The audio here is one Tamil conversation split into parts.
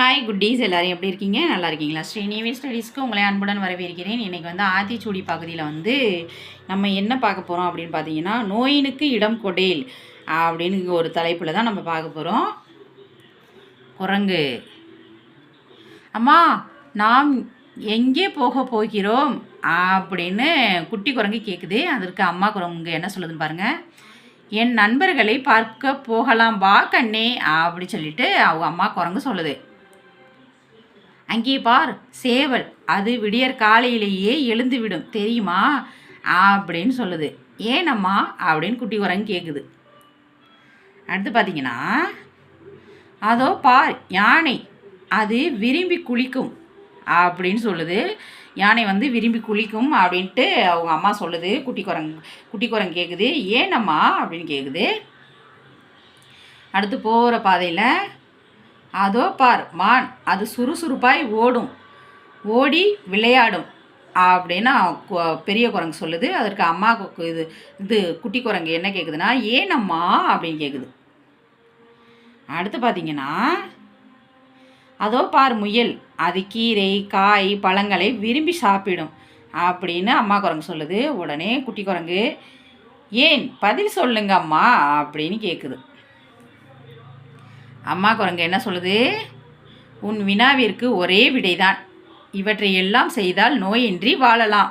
ஹாய் குட்டீஸ், எல்லோரும் எப்படி இருக்கீங்க? நல்லா இருக்கீங்களா? ஸ்ரீநிவி ஸ்டடீஸ்க்கு உங்களை அன்புடன் வரவேற்கிறேன். இன்றைக்கி ஆத்திச்சூடி பகுதியில் நம்ம என்ன பார்க்க போகிறோம் அப்படின்னு பார்த்தீங்கன்னா, நோயினுக்கு இடம் கொடேல் அப்படின்னு ஒரு தலைப்பில் தான் நம்ம பார்க்க போகிறோம். குரங்கு: அம்மா, நாம் எங்கே போக போகிறோம் அப்படின்னு குட்டி குரங்கு கேட்குது. அதற்கு அம்மா குரங்கு என்ன சொல்லுதுன்னு பாருங்கள். என் நண்பர்களை பார்க்க போகலாம், வா கண்ணே அப்படி சொல்லிட்டு அவங்க அம்மா குரங்கு சொல்லுது. அங்கே பார், சேவல், அது விடியற் காலையிலேயே எழுந்துவிடும் தெரியுமா அப்படின்னு சொல்லுது. ஏனம்மா அப்படின்னு குட்டி குரங்கு கேட்குது. அடுத்து பார்த்தீங்கன்னா, அதோ பார், யானை, அது விரும்பி குளிக்கும் அப்படின்னு சொல்லுது. யானை விரும்பி குளிக்கும் அப்படின்ட்டு அவங்க அம்மா சொல்லுது. குட்டி குரங்கு கேட்குது. ஏனம்மா அப்படின்னு கேட்குது. அடுத்து போகிற பாதையில், அதோ பார், மான், அது சுறுசுறுப்பாய் ஓடும், ஓடி விளையாடும் அப்படின்னு பெரிய குரங்கு சொல்லுது. அதற்கு அம்மா இது குட்டி குரங்கு என்ன கேட்குதுன்னா, ஏனம்மா அப்படின்னு கேட்குது. அடுத்து பார்த்தீங்கன்னா, அதோ பார், முயல், அது கீரை, காய், பழங்களை விரும்பி சாப்பிடும் அப்படின்னு அம்மா குரங்கு சொல்லுது. உடனே குட்டி குரங்கு, ஏன், பதில் சொல்லுங்க அம்மா அப்படின்னு கேட்குது. அம்மா குரங்கு என்ன சொல்லுது? உன் வினாவிற்கு ஒரே விடைதான், இவற்றை எல்லாம் செய்தால் நோயின்றி வாழலாம்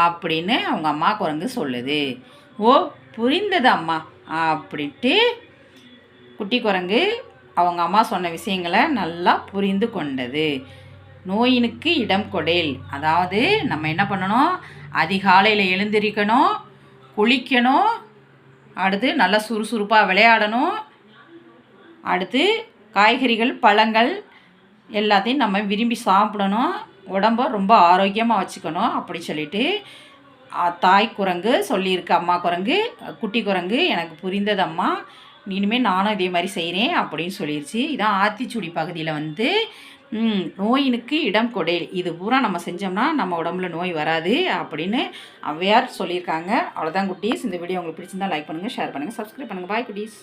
அப்படின்னு அவங்க அம்மா குரங்கு சொல்லுது. ஓ, புரிந்தது அம்மா அப்படின்ட்டு குட்டி குரங்கு அவங்க அம்மா சொன்ன விஷயங்களை நல்லா புரிந்து கொண்டது. நோயினுக்கு இடம் கொடேல், அதாவது நம்ம என்ன பண்ணணும், அதிகாலையில் எழுந்திரிக்கணும், குளிக்கணும், அடுத்து நல்லா சுறுசுறுப்பாக விளையாடணும், அடுத்து காய்கறிகள், பழங்கள் எல்லாத்தையும் நம்ம விரும்பி சாப்பிடணும், உடம்ப ரொம்ப ஆரோக்கியமாக வச்சுக்கணும் அப்படி சொல்லிட்டு தாய் குரங்கு சொல்லியிருக்கு. அம்மா குரங்கு, குட்டி குரங்கு எனக்கு புரிந்தது அம்மா, இனிமேல் நானும் இதே மாதிரி செய்கிறேன் அப்படின்னு சொல்லிடுச்சு. இதான் ஆத்திச்சூடி பகுதியில் நோயினுக்கு இடம் கொடேல், இது பூரா நம்ம செஞ்சோம்னா நம்ம உடம்புல நோய் வராது அப்படின்னு ஔவையார் சொல்லியிருக்காங்க. அவ்வளோதான் குட்டீஸ். இந்த வீடியோ உங்களுக்கு பிடிச்சிருந்தா லைக் பண்ணுங்கள், ஷேர் பண்ணுங்கள், சப்ஸ்கிரைப் பண்ணுங்கள். பாய் குட்டீஸ்.